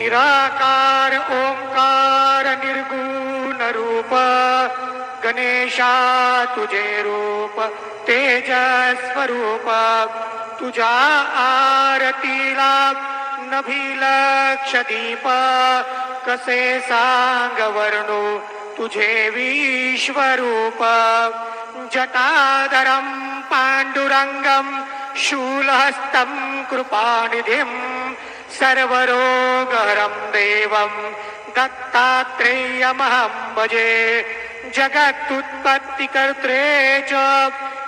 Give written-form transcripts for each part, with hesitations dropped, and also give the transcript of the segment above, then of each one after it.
निराकार ओंकार निर्गुण रूप गणेशा तुझे रूप तेजस्वरूप तुझ्या आरतीला नभिलक्ष दीप कसे सांग वर्णू तुझे विश्वरूप जटाधरं पांडुरंगं शूलहस्तं कृपानिधिं सर्वरोगहरं देवं दत्तात्रेयमहं भजे जगत्युत्पत्तिकर्त्रे च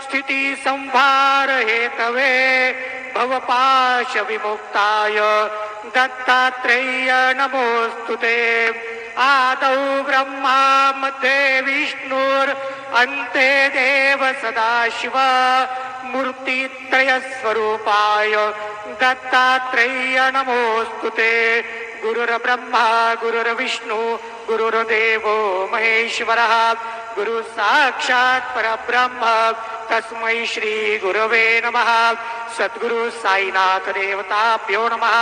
स्थितिसंहार हेतवे भवपाश विमुक्ताय दत्तात्रेय नमोस्तुते आदौ ब्रह्मा मध्ये विष्णुरन्ते देव सदाशिव मूर्तित्रयस्वरूपाय दत्तात्रेय नमोस्तुते गुरुर्ब्रह्मा गुरुर्विष्णु गुरुर्देवो महेश्वरः गुरु साक्षात् परब्रह्म तस्मै श्री गुरवे नमः सद्गुरु साईनाथ देवताभ्यो नमः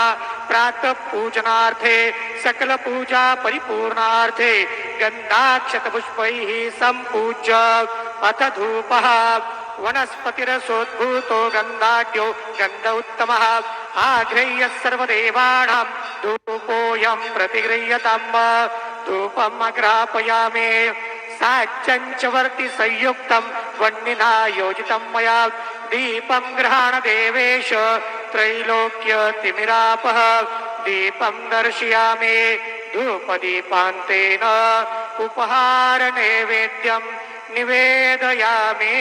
प्रातः पूजनार्थे सकल पूजा परिपूर्णार्थे गंधाक्षत पुष्पैः संपूज्य अथ धूपः वनस्पतिरसोद्भूतो गन्धाढ्यो गन्ध उत्तमः आघ्रेयः सर्वदेवानां धूपोऽयं प्रतिगृह्यताम् धूपम् अग्रापयामि साच्चञ्चवर्ति संयुक्तं वह्निना योजितं मया दीपं गृहाण देवेश त्रैलोक्यतिमिरापः दीपं दर्शयामि धूपदीपान्तेन उपहारनैवेद्यं निवेदयामि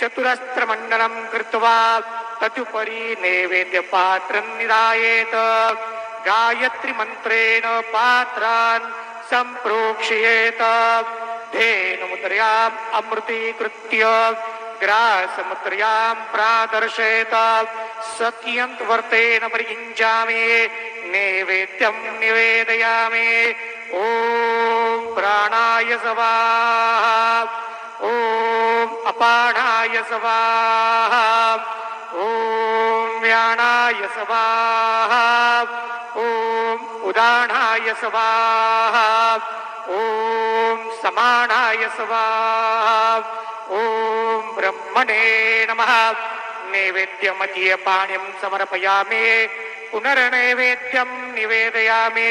चतुरस्त्रमण्डलं कृत्वा तदुपरि नैवेद्यपात्रं निधायेत् गायत्रीमन्त्रेण पात्रान् सम्प्रोक्षयेत् धेनुमुद्रयाम् अमृतीकृत्य ग्रासमुद्रयां प्रादर्शयेत् सत्यन्तवर्तेन परिकिञ्चामि नैवेद्यं निवेदयामि ॐ प्राणाय स्वाहा ॐ अपानाय स्वाहा ॐ व्यानाय स्वाहा ॐ उदानाय स्वाहा ॐ समानाय स्वाहा ॐ ब्रह्मणे नमः नैवेद्यमदीयपाणिं समर्पयामि पुनर्नैवेद्यं निवेदयामि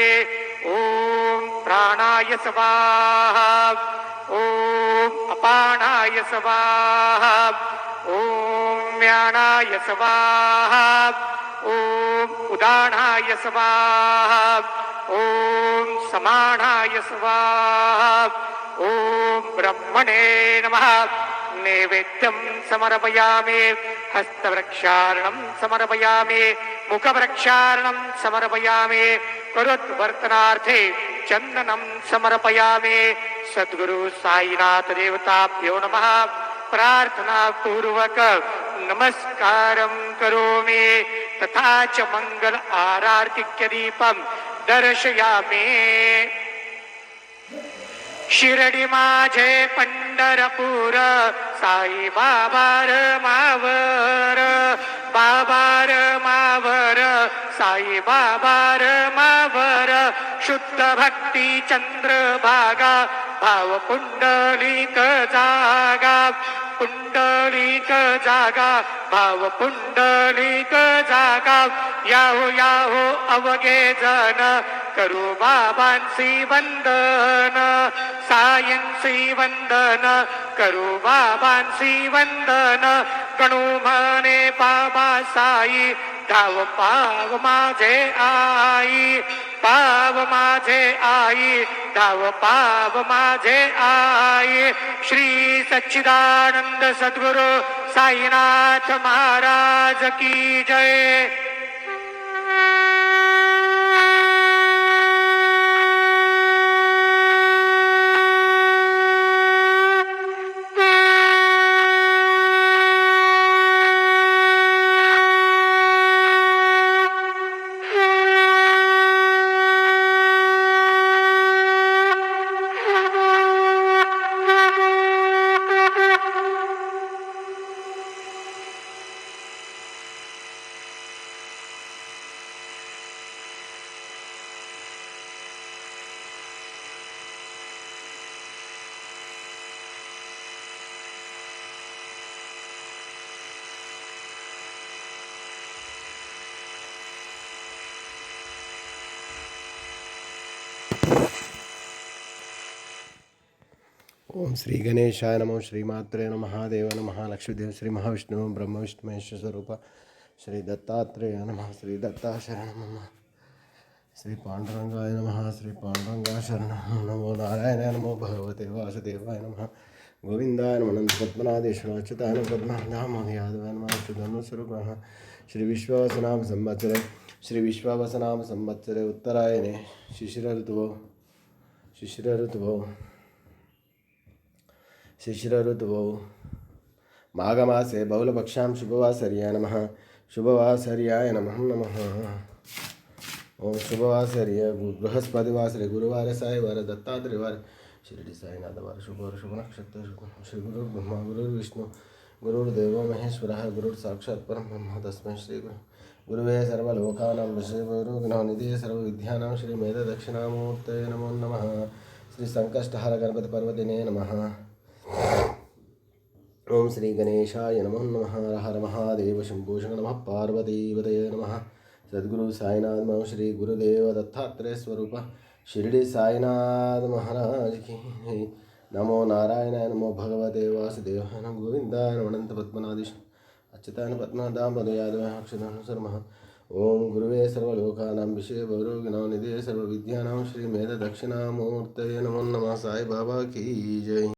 ॐ प्राणाय स्वाहा ॐ अपानाय स्वाहा ॐ व्यानाय स्वाहा ॐ उदानाय स्वाहा ॐ समानाय स्वाहा ॐ ब्रह्मणे नमः नैवेद्यं समर्पयामि हस्तवृक्षार्णं समर्पयामि मुखवृक्षार्णं समर्पयामि करोद्वर्तनार्थे चन्दनं समर्पयामि सद्गुरु साईनाथ देवताभ्यो नमः प्रार्थना पूर्वक नमस्कारं करोमि तथा च मंगल आरार्तिक्य दीपं दर्शयामि शिर्डी माझे पंढरपूर साई बाबार मावर बाबार मावर साई बाबार मावर शुद्ध भक्ती चंद्रभागा भाव पुंडलिक जागा पुंडलिक जागा भाव पुंडलिक जागा याहो याहो अवघे जन करू बाबांसी वंदन सायंसी वंदन करू बाबांसी वंदन गणू म्हणे बाबा साई धाव पाव माझे आई पाव माझे आई धाव पाव माझे आई श्री सच्चिदानंद सद्गुरु साईनाथ महाराज की जय। ओम श्री गणेशाय नमो श्रीमात्रे नमः महादेव नमः लक्ष्मीदेव श्री महाविष्णु ब्रह्म विष्णु महेश स्वरूप श्री दत्तात्रेय नमः श्री दत्ता शरणं नमः श्री पांडुरंगाय नमः श्री पांडुरंगा शरणं नमो नारायणाय नमो भगवते वासुदेवाय नमः गोविंदाय नमः अनंत पद्मनाभेश्वर अच्युताय नमः पद्मनाभधाम यादवाय नमः अच्युतनुस्वरूपः श्री विश्वावसनाम संवत्सरे श्री विश्वावसनाम संवत्सरे उत्तरायणे शिशिर ऋतुवो माघमासे बहुलपक्षां शुभवासर्याय नमः शुभवासर्याय नमः नमः ओम शुभवासर्य बृहस्पतिवासरे गुरुवार सायवार दत्तात्रेयवार शिरडी साईनाथवार शुभवार शुभ नक्षत्र श्री गुरु ब्रह्मा गुरुर्विष्णु गुरुर्देवो महेश्वरः गुरुर्साक्षात् परं ब्रह्म तस्मै श्री गुरुवे सर्वलोकानां विषयगुरुगुणनिधये सर्वविद्यानां श्री मेधदक्षिणामूर्तये नमो नमः श्री संकष्टहर गणपति पर्वदिने नमः ओम श्री गणेशाय नमो नमः हर हर महादेव शंभो नमः पार्वतीपतये नमः सद्गुरु साईनाथ नमः श्री गुरुदेव दत्तात्रेय स्वरूप शिरडी साईनाथ महाराज की नमो नारायणाय नमो भगवते वासुदेवाय नमो गोविंदाय नमो अनंत पद्मनाभीश अच्युताय पद्मनाभदाम पदयादवाय अक्षरमः ओम गुरुवे सर्वलोकानां विषय भैरवगुणो निधये सर्वविद्यानां श्री मेध दक्षिणामूर्तये नमो नमः साई बाबा की जय।